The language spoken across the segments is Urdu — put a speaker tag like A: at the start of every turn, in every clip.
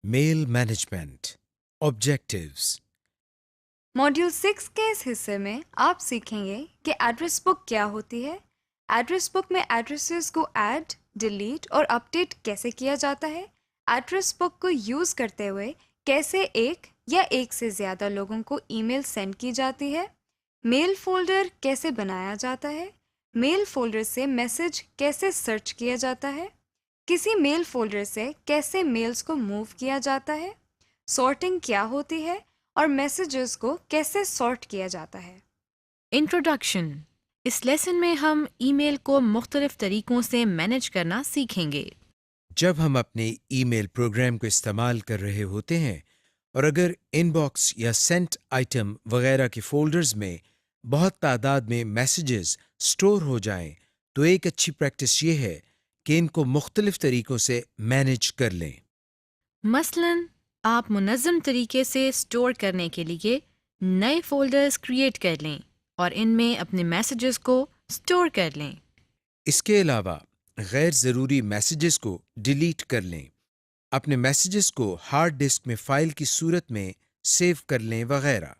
A: میل مینجمنٹ آبجیکٹیوز۔
B: ماڈیول 6 کے اس حصے میں آپ سیکھیں گے کہ ایڈریس بک کیا ہوتی ہے، ایڈریس بک میں ایڈریسز کو ایڈ، ڈیلیٹ اور اپڈیٹ کیسے کیا جاتا ہے، ایڈریس بک کو یوز کرتے ہوئے کیسے ایک یا ایک سے زیادہ لوگوں کو ای میل سینڈ کی جاتی ہے، میل فولڈر کیسے بنایا جاتا ہے، میل فولڈر سے میسج کیسے سرچ کیا جاتا ہے، کسی میل فولڈر سے کیسے میلز کو موو کیا جاتا ہے، سارٹنگ کیا ہوتی ہے اور میسیجز کو کیسے سارٹ کیا جاتا ہے۔
C: انٹروڈکشن۔ اس لیسن میں ہم ای میل کو مختلف طریقوں سے مینیج کرنا سیکھیں گے۔
A: جب ہم اپنے ای میل پروگرام کو استعمال کر رہے ہوتے ہیں اور اگر ان باکس یا سینٹ آئٹم وغیرہ کے فولڈرز میں بہت تعداد میں میسیجز سٹور ہو جائیں تو ایک اچھی پریکٹس یہ ہے کہ ان کو مختلف طریقوں سے مینیج کر لیں۔
C: مثلاً آپ منظم طریقے سے سٹور کرنے کے لیے نئے فولڈرز کریٹ کر لیں اور ان میں اپنے میسیجز کو سٹور کر لیں۔
A: اس کے علاوہ غیر ضروری میسیجز کو ڈیلیٹ کر لیں، اپنے میسیجز کو ہارڈ ڈسک میں فائل کی صورت میں سیو کر لیں وغیرہ۔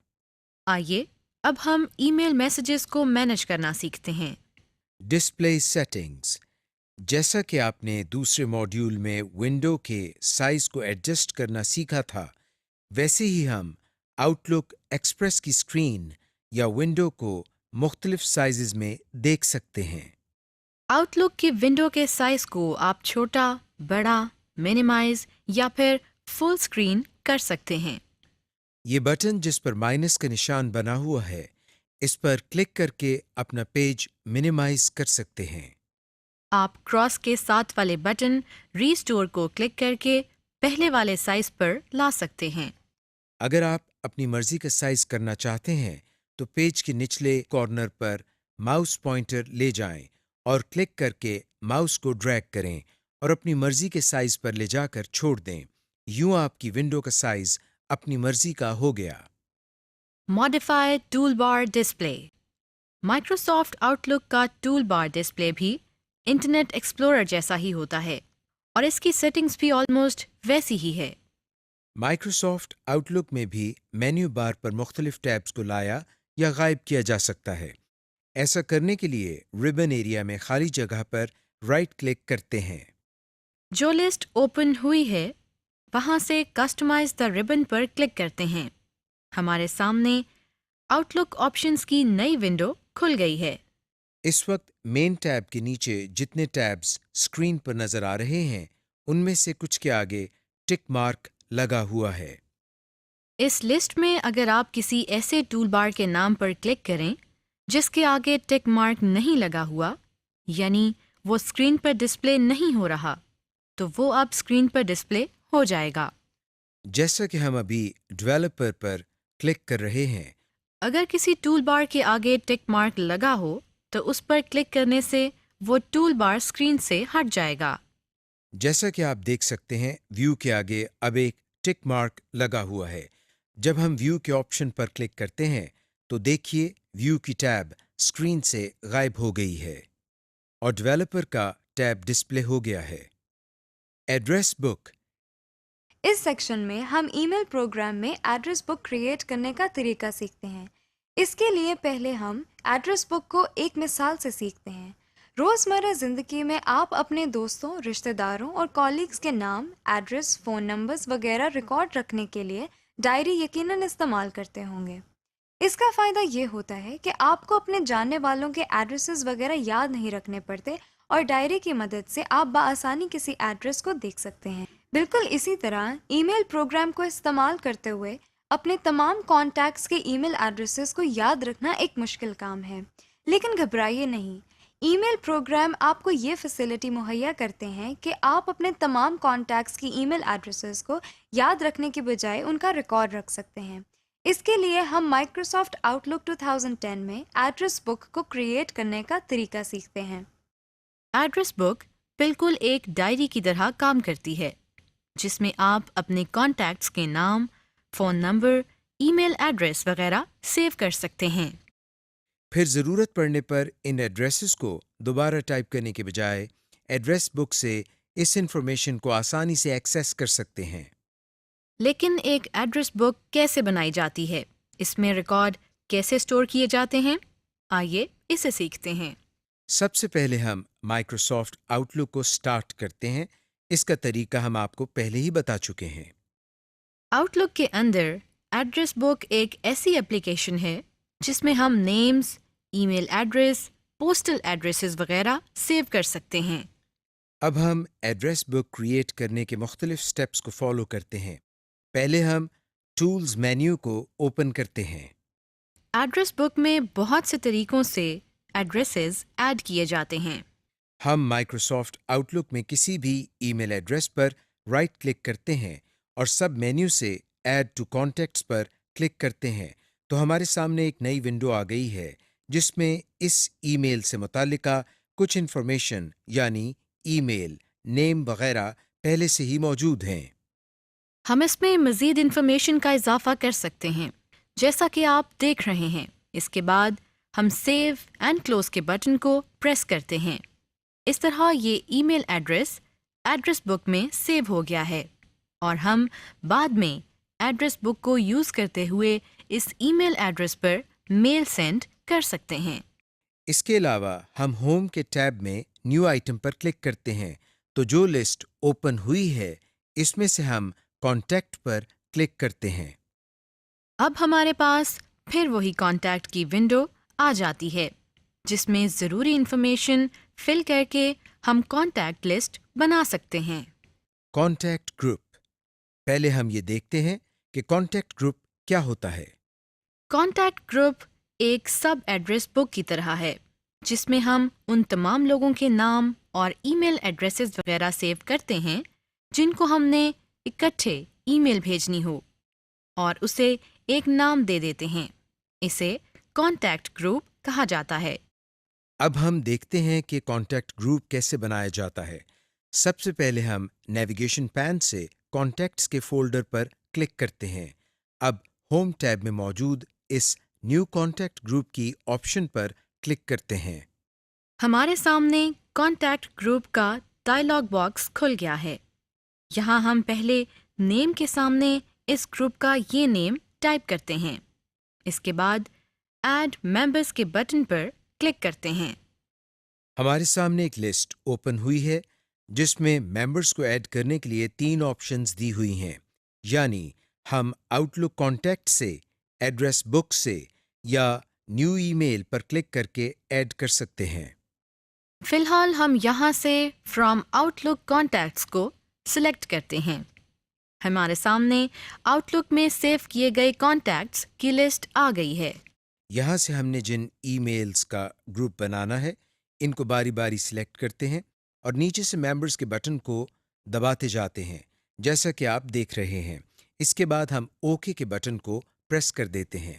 C: آئیے اب ہم ای میل میسیجز کو مینیج کرنا سیکھتے ہیں۔
A: Display settings. جیسا کہ آپ نے دوسرے ماڈیول میں ونڈو کے سائز کو ایڈجسٹ کرنا سیکھا تھا، ویسے ہی ہم آؤٹ لک ایکسپریس کی اسکرین یا ونڈو کو مختلف سائزز میں دیکھ سکتے ہیں۔
C: آؤٹ لک کی ونڈو کے سائز کو آپ چھوٹا، بڑا، منیمائز یا پھر فل اسکرین کر سکتے ہیں۔
A: یہ بٹن جس پر مائنس کا نشان بنا ہوا ہے، اس پر کلک کر کے اپنا پیج منیمائز کر سکتے ہیں۔
C: آپ کراس کے ساتھ والے بٹن ریسٹور کو کلک کر کے پہلے والے سائز پر لا سکتے ہیں۔
A: اگر آپ اپنی مرضی کا سائز کرنا چاہتے ہیں تو پیج کے نچلے کارنر پر ماؤس پوائنٹر لے جائیں اور کلک کر کے ماؤس کو ڈریگ کریں اور اپنی مرضی کے سائز پر لے جا کر چھوڑ دیں۔ یوں آپ کی ونڈو کا سائز اپنی مرضی کا ہو گیا۔
C: ماڈیفائی ٹول بار ڈسپلے۔ مائکروسافٹ آؤٹ لک کا ٹول بار ڈسپلے بھی انٹرنیٹ ایکسپلورر جیسا ہی ہوتا ہے اور اس کی سیٹنگز بھی آلموسٹ ویسی ہی ہے۔
A: مائکروسافٹ آؤٹ لک میں بھی مینیو بار پر مختلف ٹیبز کو لایا یا غائب کیا جا سکتا ہے۔ ایسا کرنے کے لیے ربن ایریا میں خالی جگہ پر رائٹ کلک کرتے ہیں۔
C: جو لسٹ اوپن ہوئی ہے وہاں سے کسٹمائز دا ربن پر کلک کرتے ہیں۔ ہمارے سامنے آؤٹ لک آپشنز کی نئی ونڈو کھل گئی ہے۔
A: اس وقت مین ٹیب کے نیچے جتنے ٹیبز اسکرین پر نظر آ رہے ہیں ان میں سے کچھ کے آگے ٹک مارک لگا ہوا ہے۔
C: اس لسٹ میں اگر آپ کسی ایسے ٹول بار کے نام پر کلک کریں جس کے آگے ٹک مارک نہیں لگا ہوا، یعنی وہ اسکرین پر ڈسپلے نہیں ہو رہا، تو وہ اب اسکرین پر ڈسپلے ہو جائے گا۔
A: جیسا کہ ہم ابھی ڈیولپر پر کلک کر رہے ہیں،
C: اگر کسی ٹول بار کے آگے ٹک مارک لگا ہو تو اس پر کلک کرنے سے وہ ٹول بار اسکرین سے ہٹ جائے گا۔
A: جیسا کہ آپ دیکھ سکتے ہیں ویو کے آگے اب ایک ٹک مارک لگا ہوا ہے۔ جب ہم ویو کے آپشن پر کلک کرتے ہیں تو دیکھیے ویو کی ٹیب اسکرین سے غائب ہو گئی ہے اور ڈیولپر کا ٹیب ڈسپلے ہو گیا ہے۔ Address book.
B: اس سیکشن میں ہم ای میل پروگرام میں ایڈریس بک کریٹ کرنے کا طریقہ سیکھتے ہیں۔ اس کے لیے پہلے ہم ایڈریس بک کو ایک مثال سے سیکھتے ہیں۔ روزمرہ زندگی میں آپ اپنے دوستوں، رشتہ داروں اور کالیگز کے نام، ایڈریس، فون نمبرز وغیرہ ریکارڈ رکھنے کے لیے ڈائری یقیناً استعمال کرتے ہوں گے۔ اس کا فائدہ یہ ہوتا ہے کہ آپ کو اپنے جاننے والوں کے ایڈریسز وغیرہ یاد نہیں رکھنے پڑتے اور ڈائری کی مدد سے آپ بآسانی کسی ایڈریس کو دیکھ سکتے ہیں۔ بالکل اسی طرح ای میل پروگرام کو استعمال کرتے ہوئے اپنے تمام کانٹیکٹس کے ای میل ایڈریسز کو یاد رکھنا ایک مشکل کام ہے، لیکن گھبرائیے نہیں، ای میل پروگرام آپ کو یہ فیسلٹی مہیا کرتے ہیں کہ آپ اپنے تمام کانٹیکٹس کی ای میل ایڈریسز کو یاد رکھنے کے بجائے ان کا ریکارڈ رکھ سکتے ہیں۔ اس کے لیے ہم مائکروسافٹ آؤٹ لک 2010 میں ایڈریس بک کو کریٹ کرنے کا طریقہ سیکھتے ہیں۔
C: ایڈریس بک بالکل ایک ڈائری کی طرح کام کرتی ہے جس میں آپ اپنے کانٹیکٹس کے نام، فون نمبر، ای میل ایڈریس وغیرہ سیو کر سکتے ہیں۔
A: پھر ضرورت پڑنے پر ان ایڈریسز کو دوبارہ ٹائپ کرنے کے بجائے ایڈریس بک سے اس انفارمیشن کو آسانی سے ایکسیس کر سکتے ہیں۔
C: لیکن ایک ایڈریس بک کیسے بنائی جاتی ہے؟ اس میں ریکارڈ کیسے اسٹور کیے جاتے ہیں؟ آئیے اسے سیکھتے ہیں۔
A: سب سے پہلے ہم مائکروسافٹ آؤٹ لک کو سٹارٹ کرتے ہیں۔ اس کا طریقہ ہم آپ کو پہلے ہی بتا چکے ہیں۔
C: آؤٹ لک کے اندر ایڈریس بک ایک ایسی اپلیکیشن ہے جس میں ہم نیمز، ای میل ایڈریس، پوسٹل ایڈریسز وغیرہ سیو کر سکتے ہیں۔
A: اب ہم ایڈریس بک کریٹ کرنے کے مختلف سٹیپس کو فالو کرتے ہیں۔ پہلے ہم ٹولز مینیو کو اوپن کرتے ہیں۔
C: ایڈریس بک میں بہت سے طریقوں سے ایڈریسز ایڈ کیے جاتے ہیں۔
A: ہم مائکروسافٹ آؤٹ لک میں کسی بھی ای میل ایڈریس پر رائٹ کلک کرتے ہیں اور سب مینیو سے ایڈ ٹو کانٹیکٹس پر کلک کرتے ہیں تو ہمارے سامنے ایک نئی ونڈو آ گئی ہے جس میں اس ای میل سے متعلقہ کچھ انفارمیشن یعنی ای میل، نیم وغیرہ پہلے سے ہی موجود ہیں۔
C: ہم اس میں مزید انفارمیشن کا اضافہ کر سکتے ہیں جیسا کہ آپ دیکھ رہے ہیں۔ اس کے بعد ہم سیو اینڈ کلوز کے بٹن کو پریس کرتے ہیں۔ اس طرح یہ ای میل ایڈریس بک میں سیو ہو گیا ہے اور ہم بعد میں ایڈریس بک کو یوز کرتے ہوئے اس ای میل ایڈریس پر میل سینڈ کر سکتے ہیں۔
A: اس کے علاوہ ہم ہوم کے ٹیب میں نیو آئٹم پر کلک کرتے ہیں تو جو لسٹ اوپن ہوئی ہے اس میں سے ہم کانٹیکٹ پر کلک کرتے ہیں۔
C: اب ہمارے پاس پھر وہی کانٹیکٹ کی ونڈو آ جاتی ہے جس میں ضروری انفارمیشن فل کر کے ہم کانٹیکٹ لسٹ بنا سکتے ہیں۔
A: Contact group. پہلے ہم یہ دیکھتے ہیں کہ کانٹیکٹ گروپ کیا ہوتا ہے۔
C: کانٹیکٹ گروپ ایک سب ایڈریس بک کی طرح ہے جس میں ہم ان تمام لوگوں کے نام اور ای میل ایڈریسز وغیرہ سیو کرتے ہیں جن کو ہم نے اکٹھے ای میل بھیجنی ہو اور اسے ایک نام دے دیتے ہیں۔ اسے کانٹیکٹ گروپ کہا جاتا ہے۔
A: اب ہم دیکھتے ہیں کہ کانٹیکٹ گروپ کیسے بنایا جاتا ہے۔ سب سے پہلے ہم نیویگیشن پین سے کانٹیکٹس کے فولڈر پر کلک کرتے ہیں۔ اب ہوم ٹیب میں موجود اس نیو کانٹیکٹ گروپ کی آپشن پر کلک کرتے ہیں۔
C: ہمارے سامنے کانٹیکٹ گروپ کا ڈائلاگ باکس کھل گیا ہے۔ یہاں ہم پہلے نیم کے سامنے اس گروپ کا یہ نیم ٹائپ کرتے ہیں۔ اس کے بعد ایڈ ممبرس کے بٹن پر کلک کرتے ہیں۔
A: ہمارے سامنے ایک لسٹ اوپن ہوئی ہے جس میں ممبرس کو ایڈ کرنے کے لیے 3 آپشنز دی ہوئی ہیں، یعنی ہم آؤٹ لک کانٹیکٹ سے، ایڈریس بک سے یا نیو ای میل پر کلک کر کے ایڈ کر سکتے ہیں۔
C: فی الحال ہم یہاں سے فرام آؤٹ لک کانٹیکٹس کو سلیکٹ کرتے ہیں۔ ہمارے سامنے آؤٹ لک میں سیو کیے گئے کانٹیکٹس کی لسٹ آ گئی ہے۔
A: یہاں سے ہم نے جن ای میلز کا گروپ بنانا ہے ان کو باری باری سلیکٹ کرتے ہیں اور نیچے سے ممبرس کے بٹن کو دباتے جاتے ہیں جیسا کہ آپ دیکھ رہے ہیں۔ اس کے بعد ہم اوکے کے بٹن کو پریس کر دیتے ہیں۔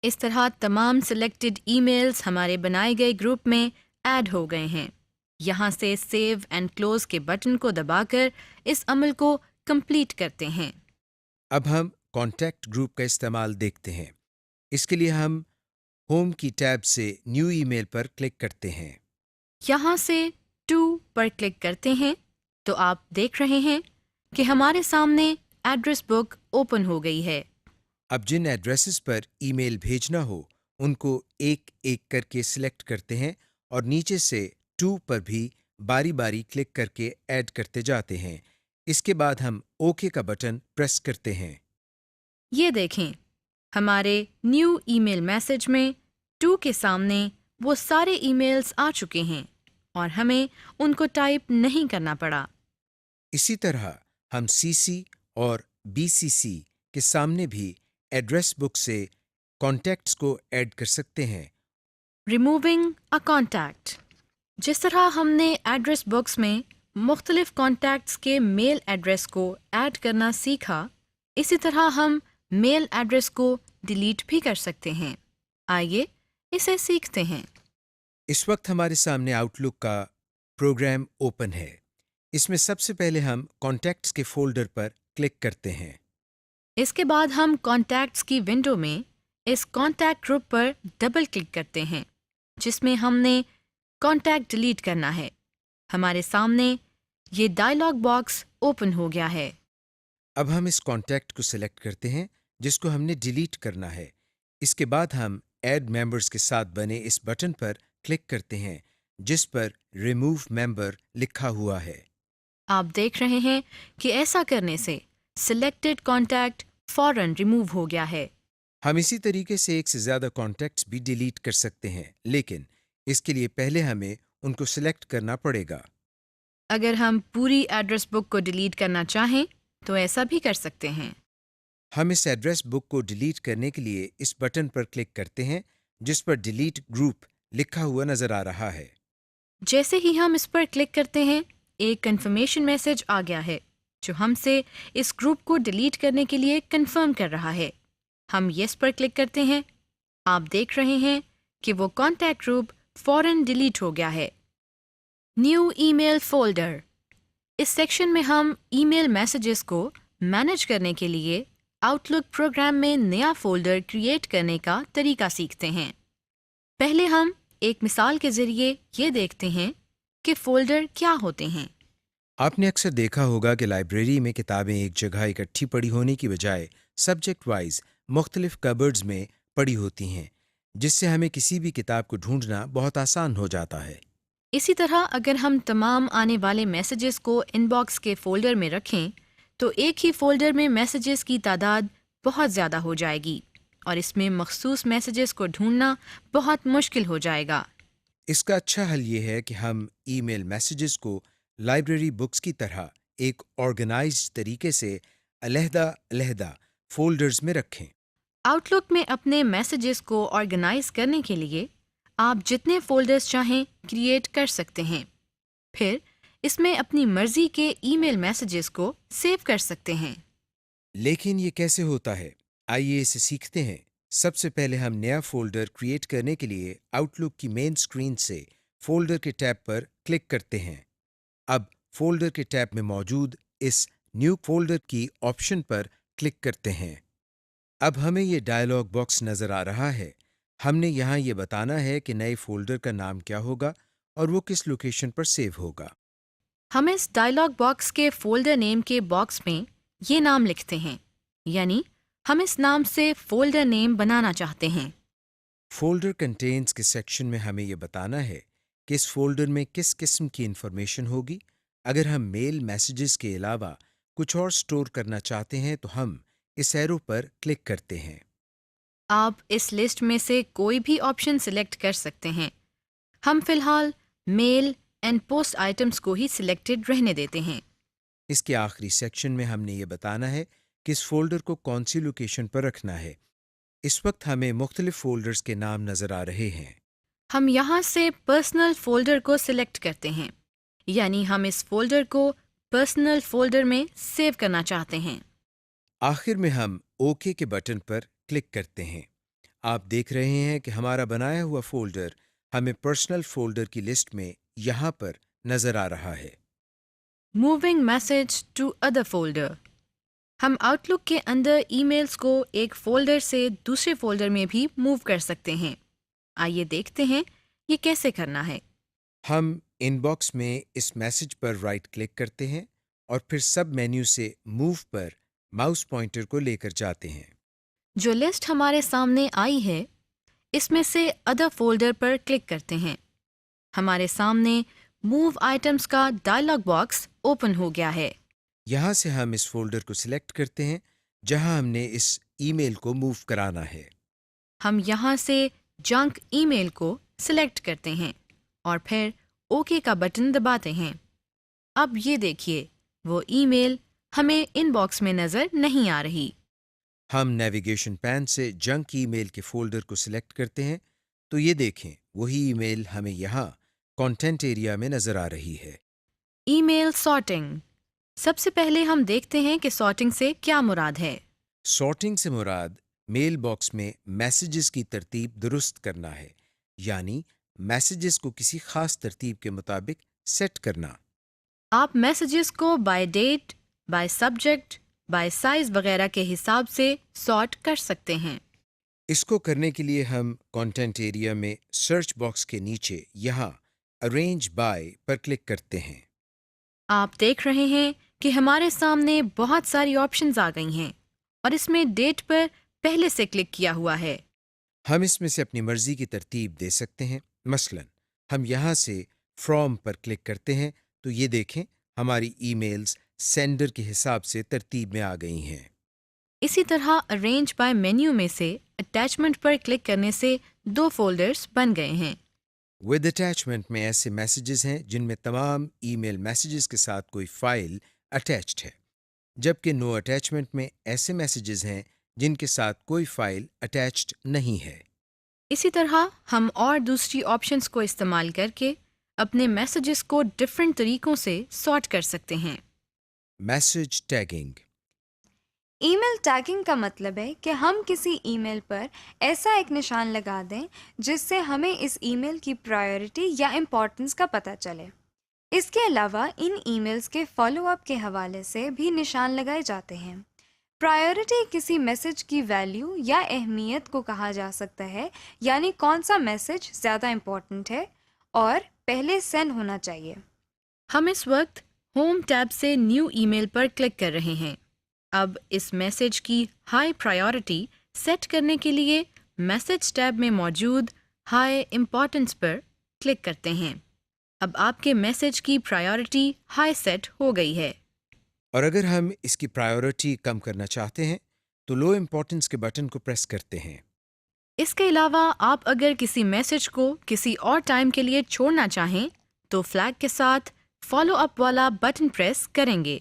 C: اس طرح تمام سلیکٹڈ ای میلز ہمارے بنائے گئے گروپ میں ایڈ ہو گئے ہیں۔ یہاں سے سیو اینڈ کلوز کے بٹن کو دبا کر اس عمل کو کمپلیٹ کرتے ہیں۔
A: اب ہم کانٹیکٹ گروپ کا استعمال دیکھتے ہیں۔ اس کے لیے ہم ہوم کی ٹیب سے نیو ای میل پر کلک کرتے ہیں۔
C: یہاں سے ٹو پر کلک کرتے ہیں تو آپ دیکھ رہے ہیں کہ ہمارے سامنے ایڈریس بک اوپن ہو گئی ہے۔
A: اب جن ایڈریسز پر ای میل بھیجنا ہو ان کو ایک ایک کر کے سلیکٹ کرتے ہیں اور نیچے سے ٹو پر بھی باری باری کلک کر کے ایڈ کرتے جاتے ہیں۔ اس کے بعد ہم اوکے کا بٹن پریس کرتے ہیں۔
C: یہ دیکھیں ہمارے نیو ای میل میسج میں ٹو کے سامنے وہ سارے ای میلز آ چکے ہیں اور ہمیں ان کو ٹائپ نہیں کرنا پڑا۔
A: اسی طرح ہم سی سی اور بی سی سی کے سامنے بھی ایڈریس بک سے کانٹیکٹس کو ایڈ کر سکتے ہیں۔
C: Removing a contact. جس طرح ہم نے ایڈریس بکس میں مختلف کانٹیکٹس کے میل ایڈریس کو ایڈ کرنا سیکھا، اسی طرح ہم میل ایڈریس کو ڈیلیٹ بھی کر سکتے ہیں۔ آئیے اسے سیکھتے ہیں۔
A: اس وقت ہمارے سامنے آؤٹ لک کا پروگرام اوپن ہے۔ اس میں سب سے پہلے ہم کانٹیکٹس کے فولڈر پر کلک کرتے ہیں۔
C: اس کے بعد ہم کانٹیکٹس کی ونڈو میں اس کانٹیکٹ گروپ پر ڈبل کلک کرتے ہیں جس میں ہم نے کانٹیکٹ ڈیلیٹ کرنا ہے۔ ہمارے سامنے یہ ڈائلاگ باکس اوپن ہو گیا ہے۔
A: اب ہم اس کانٹیکٹ کو سلیکٹ کرتے ہیں جس کو ہم نے ڈیلیٹ کرنا ہے. اس کے بعد ہم ایڈ ممبرز کے ساتھ بنے اس بٹن پر کلک کرتے ہیں جس پر ریموو ممبر لکھا ہوا ہے.
C: آپ دیکھ رہے ہیں کہ ایسا کرنے سے سلیکٹڈ کانٹیکٹ فوراً ریموو ہو گیا ہے.
A: ہم اسی طریقے سے ایک سے زیادہ کانٹیکٹس بھی ڈیلیٹ کر سکتے ہیں، لیکن اس کے لیے پہلے ہمیں ان کو سلیکٹ کرنا پڑے گا.
C: اگر ہم پوری ایڈریس بک کو ڈیلیٹ کرنا چاہیں تو ایسا بھی کر سکتے ہیں.
A: ہم اس ایڈریس بک کو ڈیلیٹ کرنے کے لیے اس بٹن پر کلک کرتے ہیں جس پر ڈیلیٹ گروپ لکھا ہوا نظر آ رہا ہے.
C: جیسے ہی ہم اس پر کلک کرتے ہیں ایک کنفرمیشن میسج آ گیا ہے جو ہم سے اس گروپ کو ڈیلیٹ کرنے کے لیے کنفرم کر رہا ہے. ہم یس پر کلک کرتے ہیں. آپ دیکھ رہے ہیں کہ وہ کانٹیکٹ گروپ فوراً ڈیلیٹ ہو گیا ہے. نیو ای میل فولڈر. اس سیکشن میں ہم ای میل میسیجز کو مینیج کرنے کے لیے آؤٹ لک پروگرام میں نیا فولڈر کریٹ کرنے کا طریقہ سیکھتے ہیں. پہلے ہم ایک مثال کے ذریعے یہ دیکھتے ہیں کہ فولڈر کیا ہوتے ہیں.
A: آپ نے اکثر دیکھا ہوگا کہ لائبریری میں کتابیں ایک جگہ اکٹھی پڑی ہونے کی بجائے سبجیکٹ وائز مختلف کبرڈز میں پڑی ہوتی ہیں، جس سے ہمیں کسی بھی کتاب کو ڈھونڈنا بہت آسان ہو جاتا ہے.
C: اسی طرح اگر ہم تمام آنے والے میسیجز کو ان باکس کے فولڈر میں رکھیں تو ایک ہی فولڈر میں میسیجز کی تعداد بہت زیادہ ہو جائے گی اور اس میں مخصوص میسیجز کو ڈھونڈنا بہت مشکل ہو جائے گا.
A: اس کا اچھا حل یہ ہے کہ ہم ای میل میسیجز کو لائبریری بکس کی طرح ایک آرگنائزڈ طریقے سے علیحدہ علیحدہ فولڈرز میں رکھیں.
C: آؤٹ لک میں اپنے میسیجز کو آرگنائز کرنے کے لیے آپ جتنے فولڈرز چاہیں کریٹ کر سکتے ہیں. پھر اس میں اپنی مرضی کے ای میل میسیجز کو سیو کر سکتے ہیں.
A: لیکن یہ کیسے ہوتا ہے؟ آئیے اسے سیکھتے ہیں. سب سے پہلے ہم نیا فولڈر کریٹ کرنے کے لیے آؤٹ لک کی مین اسکرین سے فولڈر کے ٹیب پر کلک کرتے ہیں. اب فولڈر کے ٹیب میں موجود اس نیو فولڈر کی آپشن پر کلک کرتے ہیں. اب ہمیں یہ ڈائلاگ باکس نظر آ رہا ہے. ہم نے یہاں یہ بتانا ہے کہ نئے فولڈر کا نام کیا ہوگا اور وہ کس لوکیشن پر سیو ہوگا.
C: ہم اس ڈائلاگ باکس کے فولڈر نیم کے باکس میں یہ نام لکھتے ہیں، یعنی ہم اس نام سے فولڈر نیم بنانا چاہتے ہیں.
A: فولڈر کنٹینز کے سیکشن میں ہمیں یہ بتانا ہے کہ اس فولڈر میں کس قسم کی انفارمیشن ہوگی. اگر ہم میل میسیجز کے علاوہ کچھ اور سٹور کرنا چاہتے ہیں تو ہم اس ایرو پر کلک کرتے ہیں.
C: آپ اس لسٹ میں سے کوئی بھی آپشن سلیکٹ کر سکتے ہیں. ہم فی الحال میل اینڈ پوسٹ آئٹمس کو ہی سلیکٹڈ رہنے دیتے ہیں.
A: اس کے آخری سیکشن میں ہم نے یہ بتانا ہے کہ اس فولڈر کو کون سی لوکیشن پر رکھنا ہے. اس وقت ہمیں مختلف فولڈرز کے نام نظر آ رہے ہیں.
C: ہم یہاں سے پرسنل فولڈر کو سلیکٹ کرتے ہیں، یعنی ہم اس فولڈر کو پرسنل فولڈر میں سیو کرنا چاہتے ہیں.
A: آخر میں ہم اوکے کے بٹن پر کلک کرتے ہیں. آپ دیکھ رہے ہیں کہ ہمارا بنایا ہوا فولڈر ہمیں پرسنل فولڈر کی لسٹ میں یہاں پر نظر آ رہا ہے.
C: Moving message to other folder. ہم آؤٹ لک کے اندر ای میلز کو ایک فولڈر سے دوسرے فولڈر میں بھی موو کر سکتے ہیں. آئیے دیکھتے ہیں یہ کیسے کرنا ہے.
A: ہم ان باکس میں اس میسج پر رائٹ کلک کرتے ہیں اور پھر سب مینیو سے موو پر ماؤس پوائنٹر کو لے کر جاتے ہیں.
C: جو لسٹ ہمارے سامنے آئی ہے اس میں سے ادر فولڈر پر کلک کرتے ہیں. ہمارے سامنے موو آئٹمس کا ڈائلاگ باکس اوپن ہو گیا ہے.
A: یہاں سے ہم اس فولڈر کو سلیکٹ کرتے ہیں جہاں ہم نے اس ای میل کو موو کرانا ہے.
C: ہم یہاں سے جنک ای میل کو سلیکٹ کرتے ہیں اور پھر اوکے کا بٹن دباتے ہیں. اب یہ دیکھیے وہ ای میل ہمیں ان باکس میں نظر نہیں آ رہی.
A: ہم نیویگیشن پین سے جنک ای میل کے فولڈر کو سلیکٹ کرتے ہیں تو یہ دیکھیں وہی ای میل ہمیں یہاں کانٹینٹ ایریا میں نظر آ رہی ہے.
C: ای میل سارٹنگ. سب سے پہلے ہم دیکھتے ہیں کہ سارٹنگ سے کیا مراد ہے.
A: سارٹنگ سے مراد میل باکس میں میسیجز کی ترتیب درست کرنا ہے، یعنی میسیجز کو کسی خاص ترتیب کے مطابق سیٹ کرنا.
C: آپ میسیجز کو by date, by subject, by size وغیرہ کے حساب سے سارٹ کر سکتے ہیں.
A: اس کو کرنے کے لیے ہم کانٹینٹ ایریا میں سرچ باکس کے نیچے یہاں ارینج بائی پر کلک کرتے ہیں.
C: آپ دیکھ رہے ہیں کہ ہمارے سامنے بہت ساری آپشنز آ گئی ہیں اور اس میں ڈیٹ پر پہلے سے کلک کیا ہوا ہے۔
A: ہم اس میں سے اپنی مرضی کی ترتیب دے سکتے ہیں۔ مثلا ہم یہاں سے فرام پر کلک کرتے ہیں تو یہ دیکھیں ہماری ای میلز سینڈر کے حساب سے ترتیب میں آ گئی ہیں۔
C: اسی طرح ارینج بائی مینیو میں سے اٹیچمنٹ پر کلک کرنے سے 2 فولڈرز بن گئے ہیں۔
A: ود اٹیچمنٹ میں ایسے میسیجز ہیں جن میں تمام ای میل میسیجز کے ساتھ کوئی فائل اٹیچڈ ہے، جبکہ نو اٹیچمنٹ میں ایسے میسیجز ہیں جن کے ساتھ کوئی فائل اٹیچڈ نہیں ہے۔
C: اسی طرح ہم اور دوسری آپشنز کو استعمال کر کے اپنے میسیجز کو ڈفرینٹ طریقوں سے سارٹ کر سکتے ہیں۔
A: Message tagging.
B: Email tagging کا مطلب ہے کہ ہم کسی ای میل پر ایسا ایک نشان لگا دیں جس سے ہمیں اس ای میل کی پرائیورٹی یا امپورٹنس کا پتہ چلے۔ اس کے علاوہ ان ای میلز کے فالو اپ کے حوالے سے بھی نشان لگائے جاتے ہیں۔ پرائیورٹی کسی میسج کی ویلیو یا اہمیت کو کہا جا سکتا ہے، یعنی کون سا میسج زیادہ امپورٹنٹ ہے اور پہلے سینڈ ہونا چاہیے۔
C: ہم اس وقت ہوم ٹیب سے نیو ای میل پر کلک کر رہے ہیں۔ اب اس میسج کی ہائی پرائیورٹی سیٹ کرنے کے لیے میسج ٹیب میں موجود ہائی امپورٹنس پر کلک کرتے ہیں۔ اب آپ کے میسج کی پرائیورٹی ہائی سیٹ ہو گئی ہے۔
A: اور اگر ہم اس کی پرائیورٹی کم کرنا چاہتے ہیں تو لو امپورٹنس کے بٹن کو پریس کرتے ہیں۔
C: اس کے علاوہ آپ اگر کسی میسج کو کسی اور ٹائم کے لیے چھوڑنا چاہیں تو فلیگ کے ساتھ فالو اپ والا بٹن پریس کریں گے۔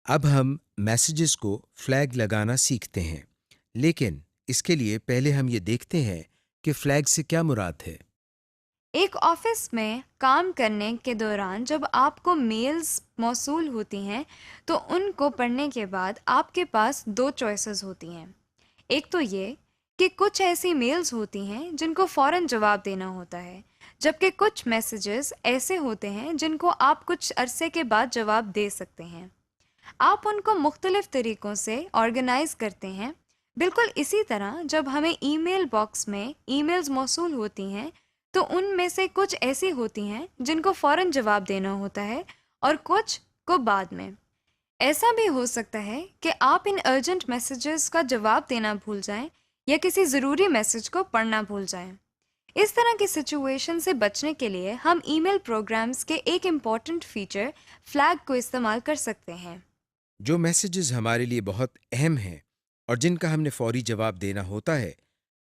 A: اب ہم میسیجز کو فلیگ لگانا سیکھتے ہیں، لیکن اس کے لیے پہلے ہم یہ دیکھتے ہیں کہ فلیگ سے کیا مراد ہے۔
B: ایک آفس میں کام کرنے کے دوران جب آپ کو میلز موصول ہوتی ہیں تو ان کو پڑھنے کے بعد آپ کے پاس 2 چوائسز ہوتی ہیں۔ ایک تو یہ کہ کچھ ایسی میلز ہوتی ہیں جن کو فوراً جواب دینا ہوتا ہے، جبکہ کچھ میسیجز ایسے ہوتے ہیں جن کو آپ کچھ عرصے کے بعد جواب دے سکتے ہیں۔ آپ ان کو مختلف طریقوں سے آرگنائز کرتے ہیں۔ بالکل اسی طرح جب ہمیں ای میل باکس میں ای میلز موصول ہوتی ہیں تو ان میں سے کچھ ایسی ہوتی ہیں جن کو فوراً جواب دینا ہوتا ہے اور کچھ کو بعد میں۔ ایسا بھی ہو سکتا ہے کہ آپ ان ارجنٹ میسیجز کا جواب دینا بھول جائیں یا کسی ضروری میسیج کو پڑھنا بھول جائیں۔ اس طرح کی سچویشن سے بچنے کے لیے ہم ای میل پروگرامز کے ایک امپورٹنٹ فیچر فلیگ کو استعمال کر سکتے ہیں۔
A: جو میسیجز ہمارے لیے بہت اہم ہیں اور جن کا ہم نے فوری جواب دینا ہوتا ہے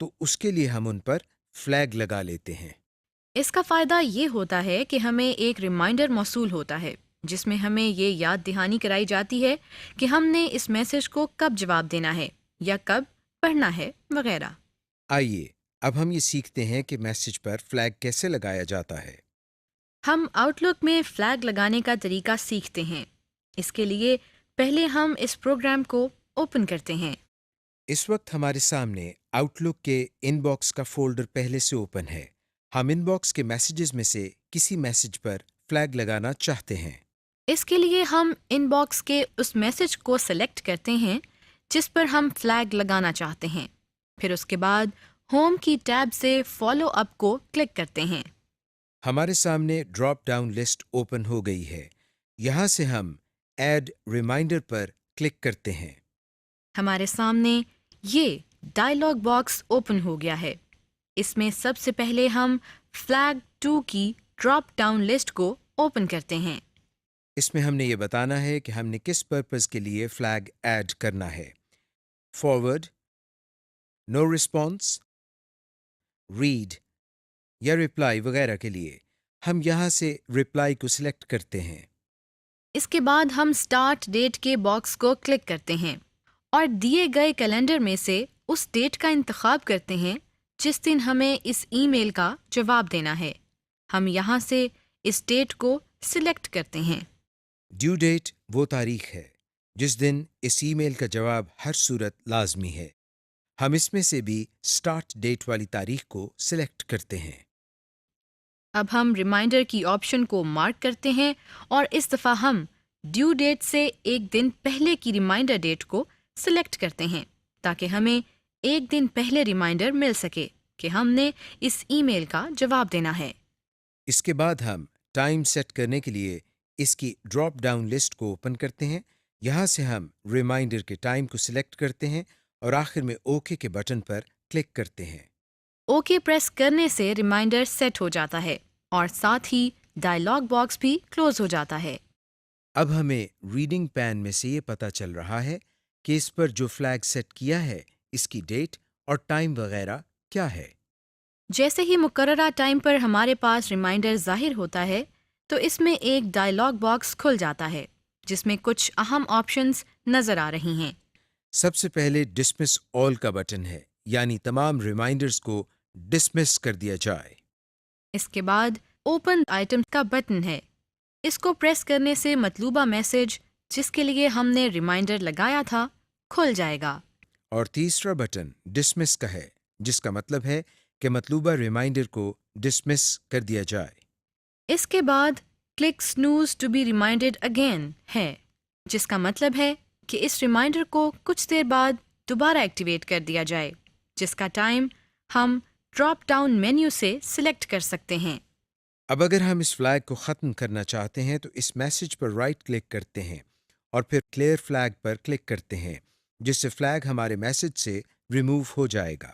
A: تو اس کے لیے ہم ان پر فلیگ لگا لیتے ہیں۔
C: اس کا فائدہ یہ ہوتا ہے کہ ہمیں ایک ریمائنڈر موصول ہوتا ہے جس میں ہمیں یہ یاد دہانی کرائی جاتی ہے کہ ہم نے اس میسج کو کب جواب دینا ہے یا کب پڑھنا ہے وغیرہ۔
A: آئیے اب ہم یہ سیکھتے ہیں کہ میسیج پر فلیگ کیسے لگایا جاتا ہے۔
C: ہم آؤٹ لک میں فلیگ لگانے کا طریقہ سیکھتے ہیں۔ اس کے لیے پہلے ہم اس پروگرام کو اوپن کرتے ہیں۔
A: اس وقت ہمارے سامنے آؤٹ لک کے ان باکس کا فولڈر پہلے سے اوپن ہے۔ ہم ان باکس کے میسیجز میں سے کسی میسیج پر فلیگ لگانا چاہتے ہیں۔
C: اس کے لیے ہم ان باکس کے اس میسج کو سلیکٹ کرتے ہیں جس پر ہم فلیگ لگانا چاہتے ہیں، پھر اس کے بعد ہوم کی ٹیب سے فالو اپ کو کلک کرتے ہیں۔
A: ہمارے سامنے ڈراپ ڈاؤن لسٹ اوپن ہو گئی ہے۔ یہاں سے ہم ایڈ ریمائنڈر پر کلک کرتے ہیں۔
C: ہمارے سامنے یہ ڈائلاگ باکس اوپن ہو گیا ہے۔ اس میں سب سے پہلے ہم فلیگ 2 کی ڈراپ ڈاؤن لسٹ کو اوپن کرتے ہیں۔
A: اس میں ہم نے یہ بتانا ہے کہ ہم نے کس پرپز کے لیے فلیگ ایڈ کرنا ہے۔ فارورڈ، نو رسپانس، ریڈ یا رپلائی وغیرہ کے لیے ہم یہاں سے رپلائی کو سلیکٹ کرتے ہیں۔
C: اس کے بعد ہم سٹارٹ ڈیٹ کے باکس کو کلک کرتے ہیں اور دیے گئے کیلنڈر میں سے اس ڈیٹ کا انتخاب کرتے ہیں جس دن ہمیں اس ای میل کا جواب دینا ہے۔ ہم یہاں سے اس ڈیٹ کو سلیکٹ کرتے ہیں۔
A: ڈیو ڈیٹ وہ تاریخ ہے جس دن اس ای میل کا جواب ہر صورت لازمی ہے۔ ہم اس میں سے بھی سٹارٹ ڈیٹ والی تاریخ کو سلیکٹ کرتے ہیں۔
C: اب ہم ریمائنڈر کی آپشن کو مارک کرتے ہیں اور اس دفعہ ہم ڈیو ڈیٹ سے ایک دن پہلے کی ریمائنڈر ڈیٹ کو سلیکٹ کرتے ہیں تاکہ ہمیں ایک دن پہلے ریمائنڈر مل سکے کہ ہم نے اس ای میل کا جواب دینا ہے۔
A: اس کے بعد ہم ٹائم سیٹ کرنے کے لیے اس کی ڈراپ ڈاؤن لسٹ کو اوپن کرتے ہیں. یہاں سے ہم ریمائنڈر کے ٹائم کو سلیکٹ کرتے ہیں اور آخر میں اوکے کے بٹن پر کلک کرتے ہیں.
C: اوکے پریس کرنے سے ریمائنڈر سیٹ ہو جاتا ہے اور ساتھ ہی ڈائلاگ باکس بھی کلوز ہو جاتا ہے.
A: اب ہمیں ریڈنگ پین میں سے یہ پتہ چل رہا ہے کہ اس پر جو فلیگ سیٹ کیا ہے اس کی ڈیٹ اور ٹائم وغیرہ کیا ہے.
C: جیسے ہی مقررہ ٹائم پر ہمارے پاس ریمائنڈر ظاہر ہوتا ہے تو اس میں ایک ڈائلاگ باکس کھل جاتا ہے جس میں کچھ اہم آپشنز نظر آ رہی ہیں.
A: سب سے پہلے ڈسمس آل کا بٹن ہے، یعنی تمام ریمائنڈرز کو ڈسمس کر دیا جائے.
C: اس کے بعد اوپن آئٹم کا بٹن ہے. اس کو پریس کرنے سے مطلوبہ میسج جس کے لیے ہم نے ریمائنڈر لگایا تھا کھل جائے گا.
A: اور تیسرا بٹن ڈسمس کا ہے، جس کا مطلب ہے کہ مطلوبہ ریمائنڈر کو ڈسمس کر دیا جائے.
C: اس کے بعد click snooze to be reminded again ہے، جس کا مطلب ہے کہ اس ریمائنڈر کو کچھ دیر بعد دوبارہ ایکٹیویٹ کر دیا جائے، جس کا ٹائم ہم ڈراپ ڈاؤن مینیو سے سلیکٹ کر سکتے ہیں.
A: اب اگر ہم اس فلیگ کو ختم کرنا چاہتے ہیں تو اس میسج پر رائٹ کلک کرتے ہیں اور پھر کلیئر فلیگ پر کلک کرتے ہیں، جس سے فلیگ ہمارے میسج سے ریموو ہو جائے گا.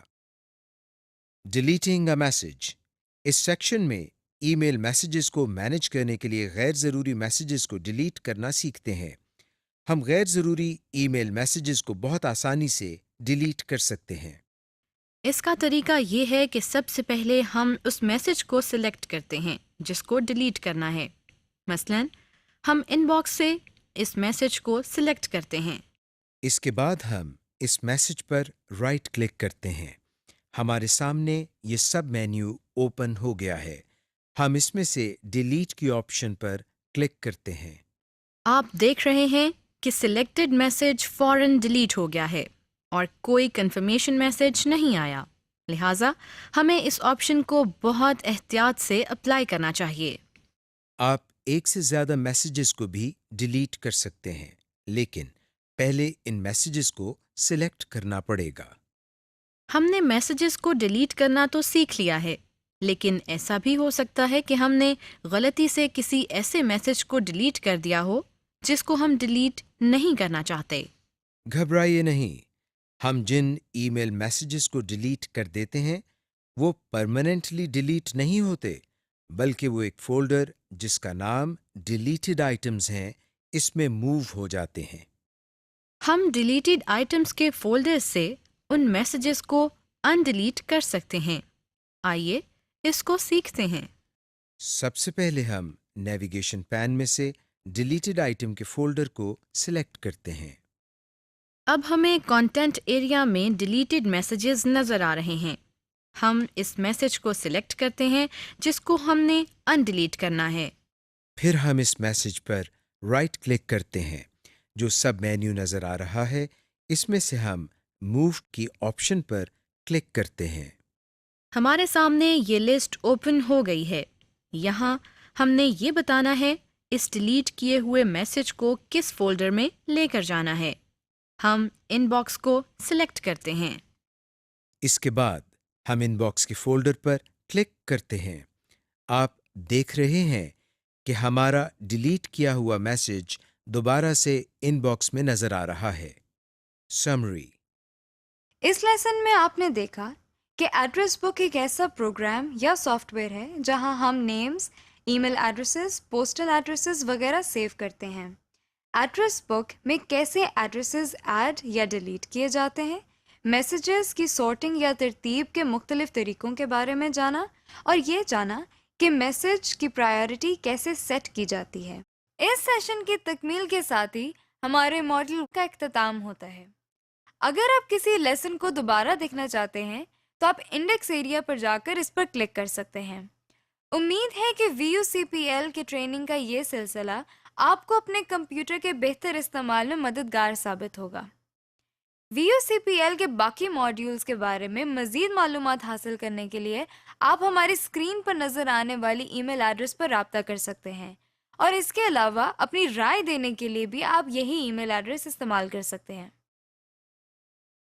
A: Deleting a message. اس سیکشن میں ای میل میسیجز کو مینیج کرنے کے لیے غیر ضروری میسیجز کو ڈیلیٹ کرنا سیکھتے ہیں. ہم غیر ضروری ای میل میسیجز کو بہت آسانی سے ڈیلیٹ کر سکتے ہیں.
C: اس کا طریقہ یہ ہے کہ سب سے پہلے ہم اس میسج کو سلیکٹ کرتے ہیں جس کو ڈیلیٹ کرنا ہے. مثلاً ہم ان باکس سے اس میسج کو سلیکٹ کرتے ہیں.
A: اس کے بعد ہم اس میسج پر رائٹ کلک کرتے ہیں. ہمارے سامنے یہ سب مینیو اوپن ہو گیا ہے. ہم اس میں سے ڈیلیٹ کی آپشن پر کلک کرتے ہیں.
C: آپ دیکھ رہے ہیں کہ سلیکٹڈ میسج فوراً ڈیلیٹ ہو گیا ہے اور کوئی کنفرمیشن میسج نہیں آیا. لہٰذا ہمیں اس آپشن کو بہت احتیاط سے اپلائی کرنا چاہیے.
A: آپ ایک سے زیادہ میسیجز کو بھی ڈیلیٹ کر سکتے ہیں، لیکن پہلے ان میسیجز کو سلیکٹ کرنا پڑے گا.
C: ہم نے میسیجز کو ڈیلیٹ کرنا تو سیکھ لیا ہے، لیکن ایسا بھی ہو سکتا ہے کہ ہم نے غلطی سے کسی ایسے میسج کو ڈیلیٹ کر دیا ہو جس کو ہم ڈیلیٹ نہیں کرنا چاہتے.
A: گھبرائیے نہیں. ہم جن ای میل میسیجز کو ڈیلیٹ کر دیتے ہیں وہ پرماننٹلی ڈیلیٹ نہیں ہوتے، بلکہ وہ ایک فولڈر جس کا نام ڈیلیٹڈ آئٹمز ہیں اس میں موو ہو جاتے ہیں.
C: ہم ڈیلیٹڈ آئٹمز کے فولڈر سے ان میسیجز کو ان ڈیلیٹ کر سکتے ہیں. آئیے اس کو سیکھتے ہیں.
A: سب سے پہلے ہم نیویگیشن پین میں سے ڈیلیٹڈ آئٹم کے فولڈر کو سلیکٹ کرتے ہیں.
C: اب ہمیں کانٹینٹ ایریا میں ڈیلیٹڈ میسیجز نظر آ رہے ہیں. ہم اس میسج کو سلیکٹ کرتے ہیں جس کو ہم نے ان ڈیلیٹ کرنا ہے.
A: پھر ہم اس میسج پر رائٹ کلک کرتے ہیں. جو سب مینیو نظر آ رہا ہے اس میں سے ہم موو کی آپشن پر کلک کرتے ہیں.
C: ہمارے سامنے یہ لسٹ اوپن ہو گئی ہے. یہاں ہم نے یہ بتانا ہے اس ڈیلیٹ کیے ہوئے میسج کو کس فولڈر میں لے کر جانا ہے. ہم ان باکس کو سلیکٹ کرتے ہیں.
A: اس کے بعد ہم ان باکس کے فولڈر پر کلک کرتے ہیں. آپ دیکھ رہے ہیں کہ ہمارا ڈیلیٹ کیا ہوا میسج دوبارہ سے ان باکس میں نظر آ رہا ہے. سمری.
B: اس لیسن میں آپ نے دیکھا کہ ایڈریس بک ایک ایسا پروگرام یا سافٹ ویئر ہے جہاں ہم نیمز، ای میل ایڈریسز، پوسٹل ایڈریسز وغیرہ سیو کرتے ہیں. ایڈریس بک میں کیسے ایڈریسز ایڈ یا ڈیلیٹ کیے جاتے ہیں، میسیجز کی سارٹنگ یا ترتیب کے مختلف طریقوں کے بارے میں جانا، اور یہ جانا کہ میسج کی پرائیورٹی کیسے سیٹ کی جاتی ہے. اس سیشن کی تکمیل کے ساتھ ہی ہمارے ماڈیول کا اختتام ہوتا ہے. اگر آپ کسی لیسن کو دوبارہ دیکھنا چاہتے ہیں تو آپ انڈیکس ایریا پر جا کر اس پر کلک کر سکتے ہیں. امید ہے کہ VUCPL کے ٹریننگ کا یہ سلسلہ آپ کو اپنے کمپیوٹر کے بہتر استعمال میں مددگار ثابت ہوگا. VUCPL کے باقی ماڈیولز کے بارے میں مزید معلومات حاصل کرنے کے لیے آپ ہماری اسکرین پر نظر آنے والی ای میل ایڈریس پر رابطہ کر سکتے ہیں، اور اس کے علاوہ اپنی رائے دینے کے لیے بھی آپ یہی ای میل ایڈریس استعمال کر سکتے ہیں.